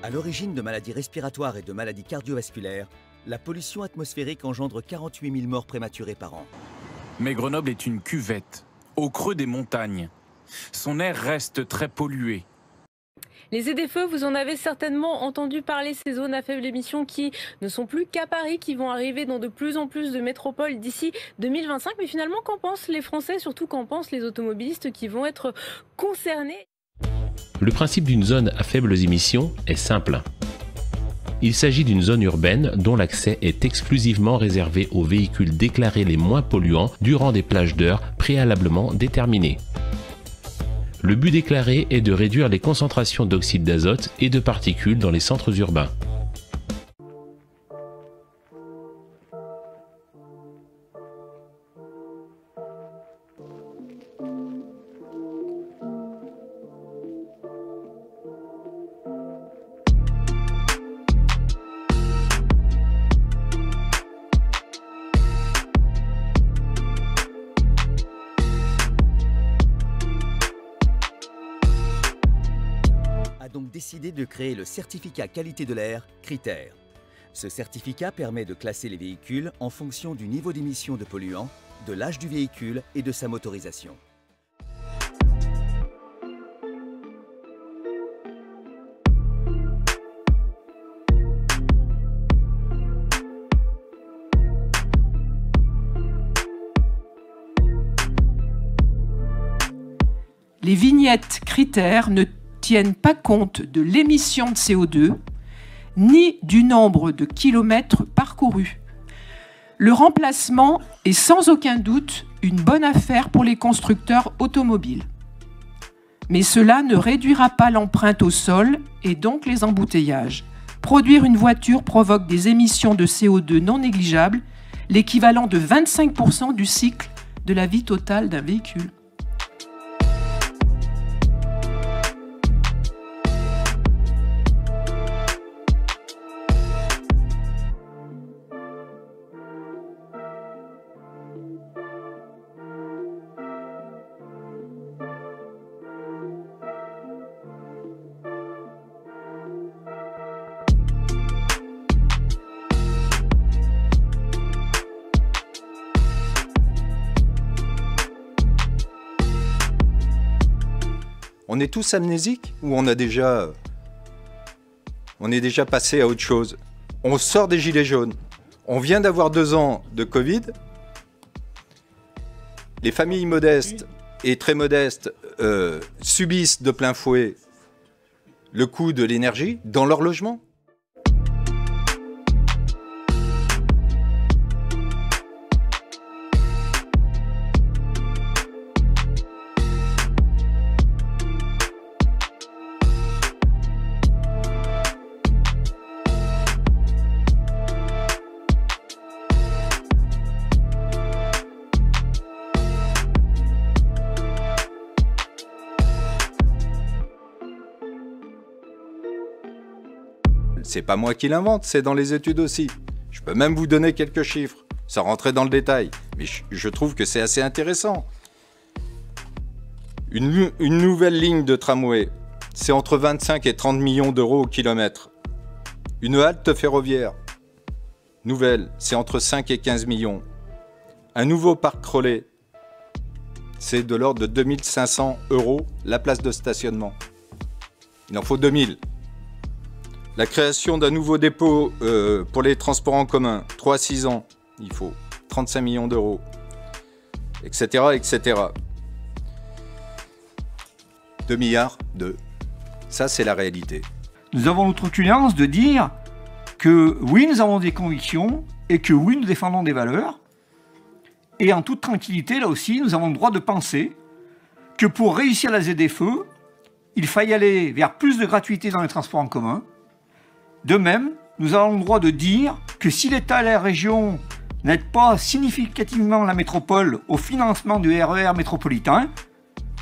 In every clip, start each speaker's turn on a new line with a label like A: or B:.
A: À l'origine de maladies respiratoires et de maladies cardiovasculaires, la pollution atmosphérique engendre 48 000 morts prématurées par an.
B: Mais Grenoble est une cuvette, au creux des montagnes. Son air reste très pollué.
C: Les ZFE, vous en avez certainement entendu parler, ces zones à faible émission qui ne sont plus qu'à Paris, qui vont arriver dans de plus en plus de métropoles d'ici 2025. Mais finalement, qu'en pensent les Français, surtout qu'en pensent les automobilistes qui vont être concernés?
D: Le principe d'une zone à faibles émissions est simple. Il s'agit d'une zone urbaine dont l'accès est exclusivement réservé aux véhicules déclarés les moins polluants durant des plages d'heures préalablement déterminées. Le but déclaré est de réduire les concentrations d'oxyde d'azote et de particules dans les centres urbains.
A: A donc décidé de créer le certificat qualité de l'air Crit'Air. Ce certificat permet de classer les véhicules en fonction du niveau d'émission de polluants, de l'âge du véhicule et de sa motorisation.
E: Les vignettes Crit'Air ne tiennent pas compte de l'émission de CO2 ni du nombre de kilomètres parcourus. Le remplacement est sans aucun doute une bonne affaire pour les constructeurs automobiles. Mais cela ne réduira pas l'empreinte au sol et donc les embouteillages. Produire une voiture provoque des émissions de CO2 non négligeables, l'équivalent de 25% du cycle de la vie totale d'un véhicule.
F: On est tous amnésiques ou on est déjà passé à autre chose? On sort des gilets jaunes. On vient d'avoir 2 ans de Covid. Les familles modestes et très modestes subissent de plein fouet le coût de l'énergie dans leur logement. C'est pas moi qui l'invente, c'est dans les études aussi. Je peux même vous donner quelques chiffres, sans rentrer dans le détail, mais je trouve que c'est assez intéressant. Une nouvelle ligne de tramway, c'est entre 25 et 30 millions d'euros au kilomètre. Une halte ferroviaire nouvelle, c'est entre 5 et 15 millions. Un nouveau parc relais, c'est de l'ordre de 2500 € la place de stationnement. Il en faut 2000. La création d'un nouveau dépôt pour les transports en commun, 3 à 6 ans, il faut 35 millions d'euros, etc., etc. 2 milliards de... Ça, c'est la réalité.
G: Nous avons notre truculence de dire que oui, nous avons des convictions et que oui, nous défendons des valeurs. Et en toute tranquillité, là aussi, nous avons le droit de penser que pour réussir la ZFE, il faille aller vers plus de gratuité dans les transports en commun. De même, nous avons le droit de dire que si l'État et la région n'aident pas significativement la métropole au financement du RER métropolitain,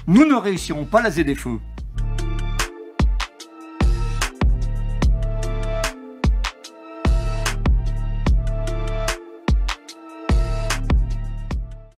G: nous ne réussirons pas la ZFE.